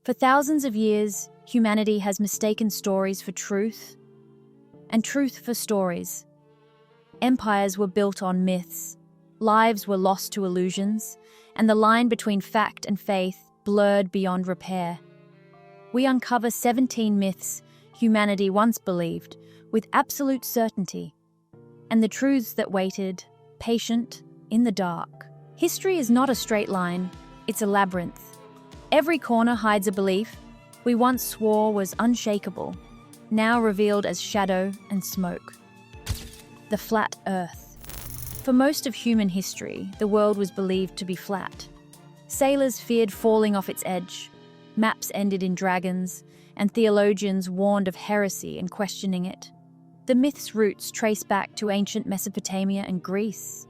For thousands of years, humanity has mistaken stories for truth, and truth for stories. Empires were built on myths, lives were lost to illusions, and the line between fact and faith blurred beyond repair. We uncover 17 myths humanity once believed with absolute certainty, and the truths that waited, patient, in the dark. History is not a straight line, it's a labyrinth. Every corner hides a belief we once swore was unshakable, now revealed as shadow and smoke. The flat Earth. For most of human history, the world was believed to be flat. Sailors feared falling off its edge, maps ended in dragons, and theologians warned of heresy in questioning it. The myth's roots trace back to ancient Mesopotamia and Greece,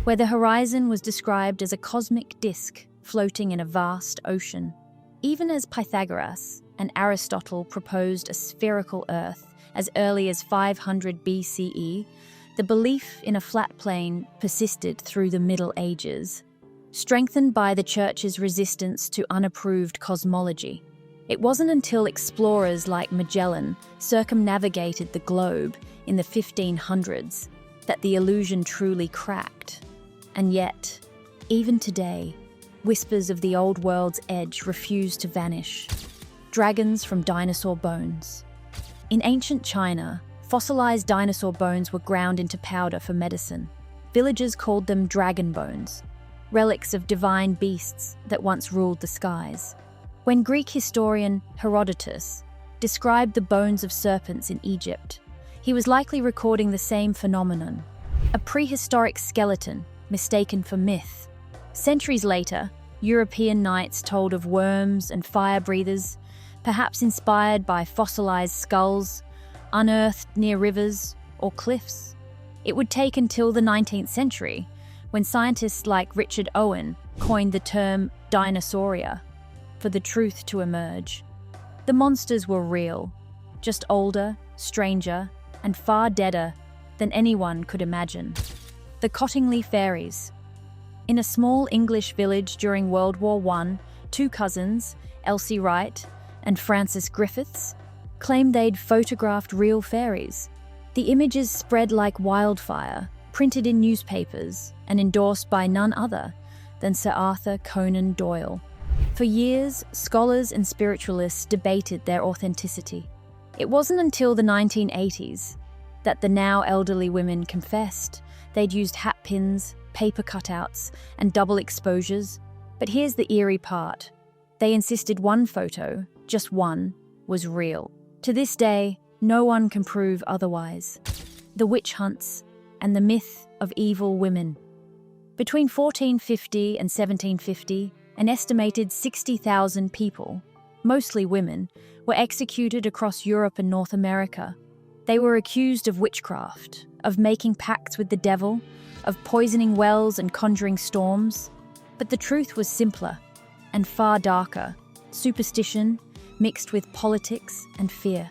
where the horizon was described as a cosmic disk floating in a vast ocean. Even as Pythagoras and Aristotle proposed a spherical Earth as early as 500 BCE, the belief in a flat plane persisted through the Middle Ages, strengthened by the Church's resistance to unapproved cosmology. It wasn't until explorers like Magellan circumnavigated the globe in the 1500s that the illusion truly cracked. And yet, even today, whispers of the old world's edge refuse to vanish. Dragons from dinosaur bones. In ancient China, fossilized dinosaur bones were ground into powder for medicine. Villagers called them dragon bones, relics of divine beasts that once ruled the skies. When Greek historian Herodotus described the bones of serpents in Egypt, he was likely recording the same phenomenon, a prehistoric skeleton mistaken for myth. Centuries later, European knights told of worms and fire-breathers, perhaps inspired by fossilized skulls, unearthed near rivers or cliffs. It would take until the 19th century, when scientists like Richard Owen coined the term dinosauria, for the truth to emerge. The monsters were real, just older, stranger, and far deader than anyone could imagine. The Cottingley Fairies. In a small English village during World War I, two cousins, Elsie Wright and Frances Griffiths, claimed they'd photographed real fairies. The images spread like wildfire, printed in newspapers and endorsed by none other than Sir Arthur Conan Doyle. For years, scholars and spiritualists debated their authenticity. It wasn't until the 1980s that the now elderly women confessed they'd used hat pins, paper cutouts, and double exposures. But here's the eerie part. They insisted one photo, just one, was real. To this day, no one can prove otherwise. The witch hunts and the myth of evil women. Between 1450 and 1750, an estimated 60,000 people, mostly women, were executed across Europe and North America. They were accused of witchcraft, of making pacts with the devil, of poisoning wells and conjuring storms. But the truth was simpler and far darker: superstition mixed with politics and fear.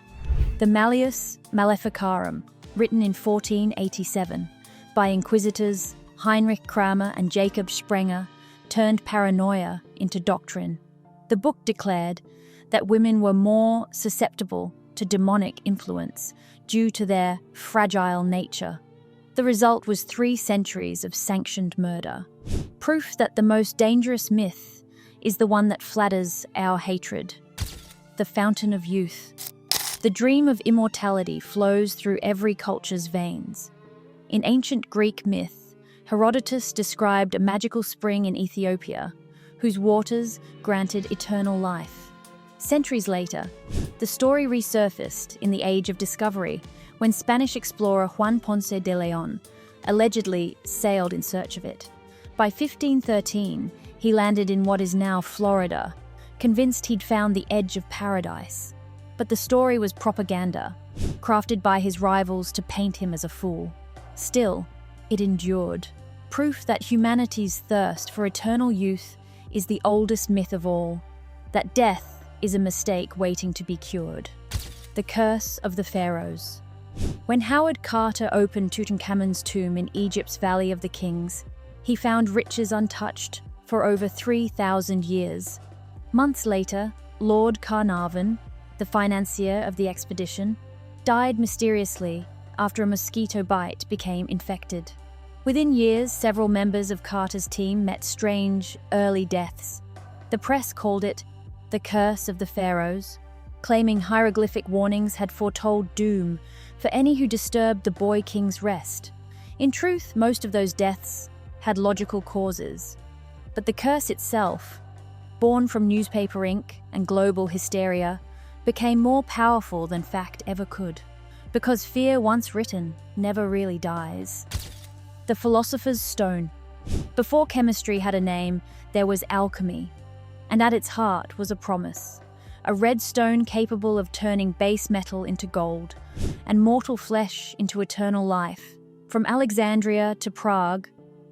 The Malleus Maleficarum, written in 1487 by inquisitors Heinrich Kramer and Jacob Sprenger, turned paranoia into doctrine. The book declared that women were more susceptible to demonic influence due to their fragile nature. The result was 3 centuries of sanctioned murder. Proof that the most dangerous myth is the one that flatters our hatred. The fountain of youth. The dream of immortality flows through every culture's veins. In ancient Greek myth, Herodotus described a magical spring in Ethiopia, whose waters granted eternal life. Centuries later, the story resurfaced in the Age of Discovery, when Spanish explorer Juan Ponce de León allegedly sailed in search of it. By 1513, he landed in what is now Florida, convinced he'd found the edge of paradise. But the story was propaganda, crafted by his rivals to paint him as a fool. Still, it endured. Proof that humanity's thirst for eternal youth is the oldest myth of all, that death is a mistake waiting to be cured. The curse of the pharaohs. When Howard Carter opened Tutankhamun's tomb in Egypt's Valley of the Kings, he found riches untouched for over 3,000 years. Months later, Lord Carnarvon, the financier of the expedition, died mysteriously after a mosquito bite became infected. Within years, several members of Carter's team met strange, early deaths. The press called it the curse of the pharaohs, claiming hieroglyphic warnings had foretold doom for any who disturbed the boy king's rest. In truth, most of those deaths had logical causes, but the curse itself, born from newspaper ink and global hysteria, became more powerful than fact ever could, because fear once written never really dies. The Philosopher's Stone. Before chemistry had a name, there was alchemy, and at its heart was a promise. A red stone capable of turning base metal into gold, and mortal flesh into eternal life. From Alexandria to Prague,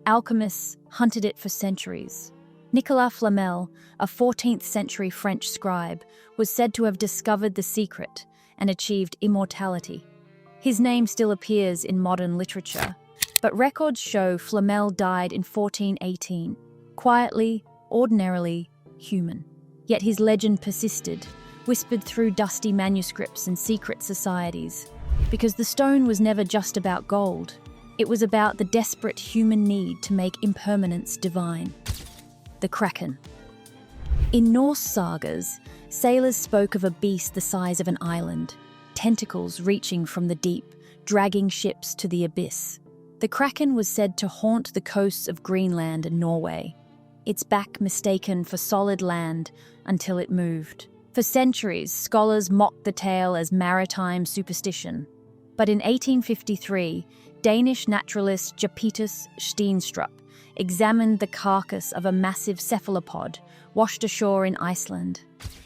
alchemists hunted it for centuries. Nicolas Flamel, a 14th century French scribe, was said to have discovered the secret and achieved immortality. His name still appears in modern literature, but records show Flamel died in 1418, quietly, ordinarily, human. Yet his legend persisted, whispered through dusty manuscripts and secret societies, because the stone was never just about gold. It was about the desperate human need to make impermanence divine. The Kraken. In Norse sagas, sailors spoke of a beast the size of an island, tentacles reaching from the deep, dragging ships to the abyss. The Kraken was said to haunt the coasts of Greenland and Norway, its back mistaken for solid land until it moved. For centuries, scholars mocked the tale as maritime superstition. But in 1853, Danish naturalist Japetus Steenstrup examined the carcass of a massive cephalopod washed ashore in Iceland.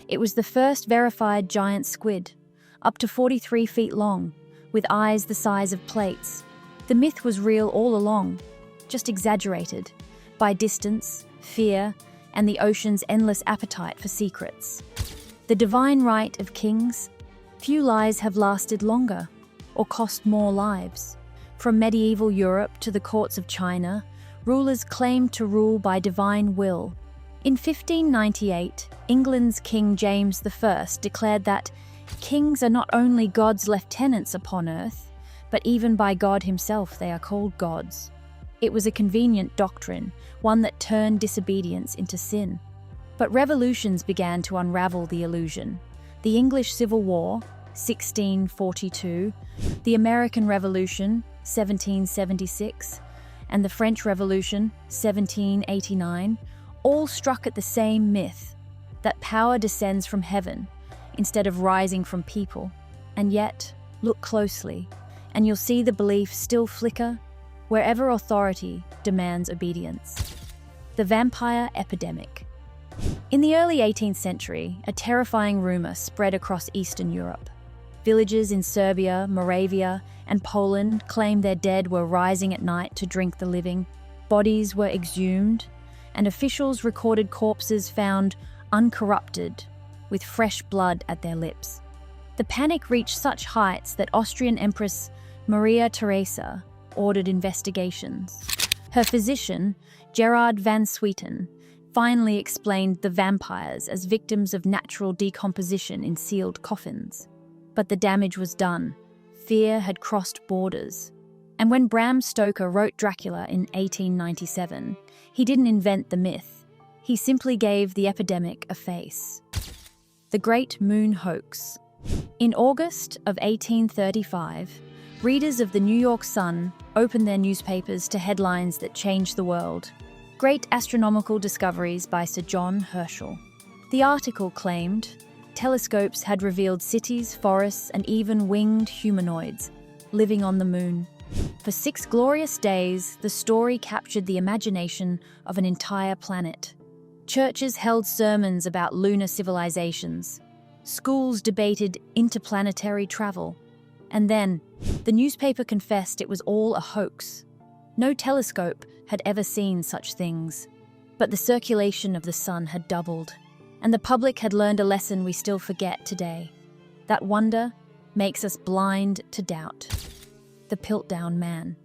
It was the first verified giant squid, up to 43 feet long, with eyes the size of plates. The myth was real all along, just exaggerated by distance, fear, and the ocean's endless appetite for secrets. The divine right of kings. Few lies have lasted longer or cost more lives. From medieval Europe to the courts of China, rulers claimed to rule by divine will. In 1598, England's King James I declared that kings are not only God's lieutenants upon earth, but even by God himself they are called gods. It was a convenient doctrine, one that turned disobedience into sin. But revolutions began to unravel the illusion. The English Civil War, 1642, the American Revolution, 1776, and the French Revolution, 1789, all struck at the same myth, that power descends from heaven instead of rising from people. And yet, look closely, and you'll see the belief still flicker wherever authority demands obedience. The vampire epidemic. In the early 18th century, a terrifying rumor spread across Eastern Europe. Villages in Serbia, Moravia, and Poland claimed their dead were rising at night to drink the living. Bodies were exhumed, and officials recorded corpses found uncorrupted, with fresh blood at their lips. The panic reached such heights that Austrian Empress Maria Theresa ordered investigations. Her physician, Gerard van Swieten, finally explained the vampires as victims of natural decomposition in sealed coffins. But the damage was done. Fear had crossed borders. And when Bram Stoker wrote Dracula in 1897, he didn't invent the myth. He simply gave the epidemic a face. The Great Moon Hoax. In August of 1835, readers of the New York Sun opened their newspapers to headlines that changed the world. Great astronomical discoveries by Sir John Herschel. The article claimed telescopes had revealed cities, forests, and even winged humanoids living on the moon. For 6 glorious days, the story captured the imagination of an entire planet. Churches held sermons about lunar civilizations. Schools debated interplanetary travel. And then, the newspaper confessed it was all a hoax. No telescope had ever seen such things. But the circulation of the sun had doubled, and the public had learned a lesson we still forget today. That wonder makes us blind to doubt. The Piltdown Man.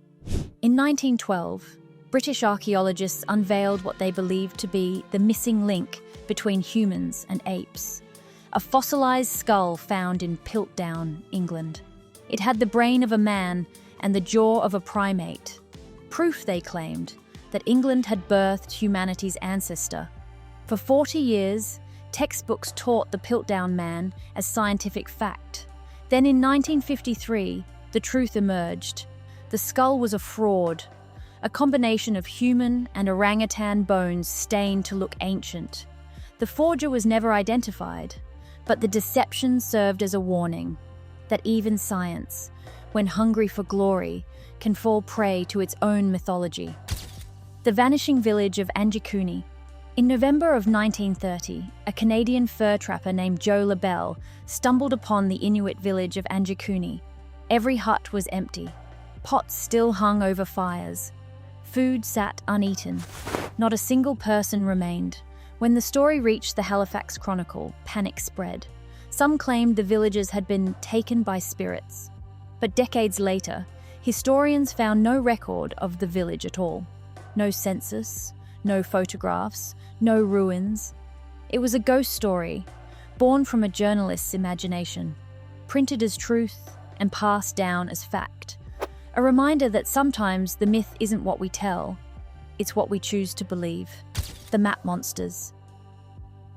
In 1912, British archaeologists unveiled what they believed to be the missing link between humans and apes. a fossilized skull found in Piltdown, England. It had the brain of a man and the jaw of a primate. Proof, they claimed, that England had birthed humanity's ancestor. For 40 years, textbooks taught the Piltdown man as scientific fact. Then in 1953, the truth emerged. The skull was a fraud, a combination of human and orangutan bones stained to look ancient. The forger was never identified, but the deception served as a warning that even science, when hungry for glory, can fall prey to its own mythology. The vanishing village of Anjikuni. In November of 1930, a Canadian fur trapper named Joe LaBelle stumbled upon the Inuit village of Anjikuni. Every hut was empty. Pots still hung over fires. Food sat uneaten. Not a single person remained. When the story reached the Halifax Chronicle, panic spread. Some claimed the villagers had been taken by spirits. But decades later, historians found no record of the village at all. No census, no photographs, no ruins. It was a ghost story, born from a journalist's imagination, printed as truth and passed down as fact. A reminder that sometimes the myth isn't what we tell, it's what we choose to believe. The map monsters.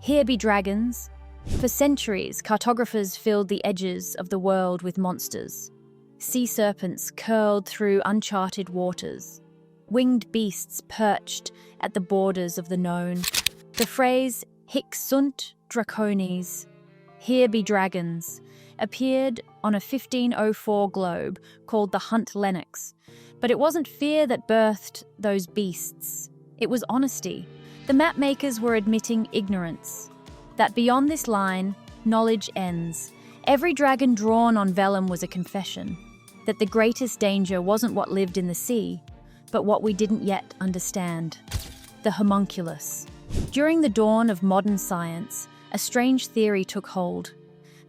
Here be dragons. For centuries, cartographers filled the edges of the world with monsters. Sea serpents curled through uncharted waters. Winged beasts perched at the borders of the known. The phrase, Hic sunt dracones, here be dragons, appeared on a 1504 globe called the Hunt Lennox. But it wasn't fear that birthed those beasts. It was honesty. The mapmakers were admitting ignorance. That beyond this line, knowledge ends. Every dragon drawn on vellum was a confession. That the greatest danger wasn't what lived in the sea, but what we didn't yet understand. The homunculus. During the dawn of modern science, a strange theory took hold.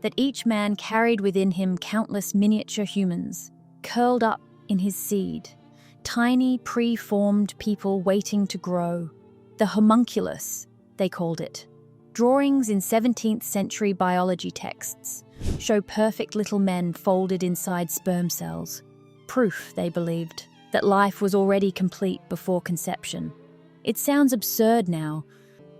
That each man carried within him countless miniature humans, curled up in his seed. Tiny, pre-formed people waiting to grow. The homunculus, they called it. Drawings in 17th century biology texts show perfect little men folded inside sperm cells. Proof, they believed, that life was already complete before conception. It sounds absurd now,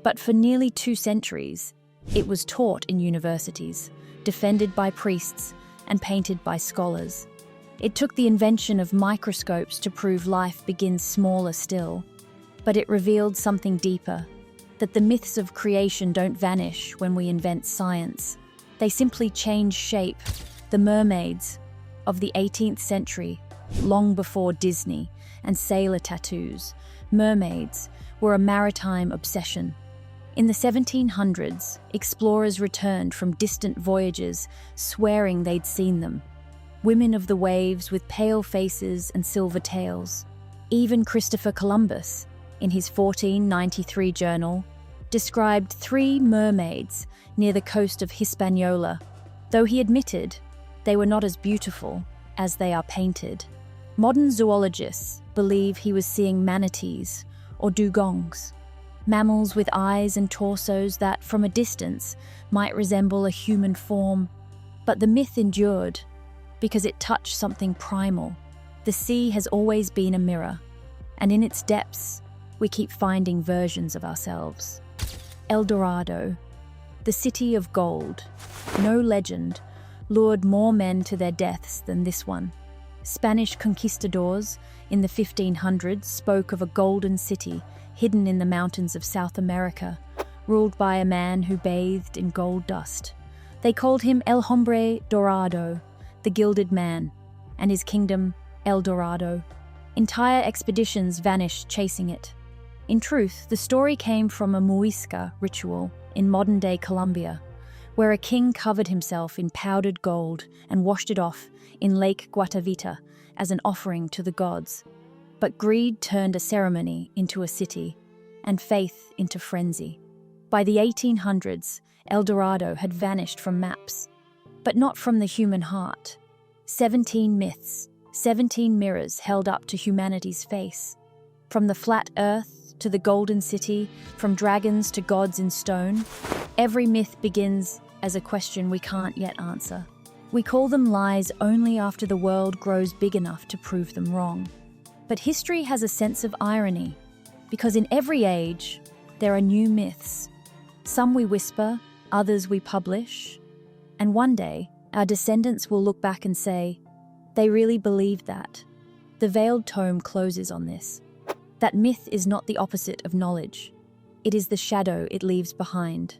but for nearly 2 centuries, it was taught in universities, defended by priests, and painted by scholars. It took the invention of microscopes to prove life begins smaller still, but it revealed something deeper, that the myths of creation don't vanish when we invent science. They simply change shape. The mermaids of the 18th century, long before Disney and sailor tattoos, mermaids were a maritime obsession. In the 1700s, explorers returned from distant voyages, swearing they'd seen them. Women of the waves with pale faces and silver tails. Even Christopher Columbus, in his 1493 journal, described 3 mermaids near the coast of Hispaniola, though he admitted they were not as beautiful as they are painted. Modern zoologists believe he was seeing manatees or dugongs, mammals with eyes and torsos that, from a distance, might resemble a human form. But the myth endured because it touched something primal. The sea has always been a mirror, and in its depths, we keep finding versions of ourselves. El Dorado, the city of gold. No legend lured more men to their deaths than this one. Spanish conquistadors in the 1500s spoke of a golden city hidden in the mountains of South America, ruled by a man who bathed in gold dust. They called him El Hombre Dorado, the gilded man, and his kingdom El Dorado. Entire expeditions vanished chasing it. In truth, the story came from a Muisca ritual in modern-day Colombia, where a king covered himself in powdered gold and washed it off in Lake Guatavita as an offering to the gods. But greed turned a ceremony into a city, and faith into frenzy. By the 1800s, El Dorado had vanished from maps, but not from the human heart. 17 myths, 17 mirrors held up to humanity's face. From the flat earth to the golden city, from dragons to gods in stone, every myth begins as a question we can't yet answer. We call them lies only after the world grows big enough to prove them wrong. But history has a sense of irony, because in every age, there are new myths. Some we whisper, others we publish, and one day, our descendants will look back and say, they really believed that. The Veiled Tome closes on this. That myth is not the opposite of knowledge. It is the shadow it leaves behind.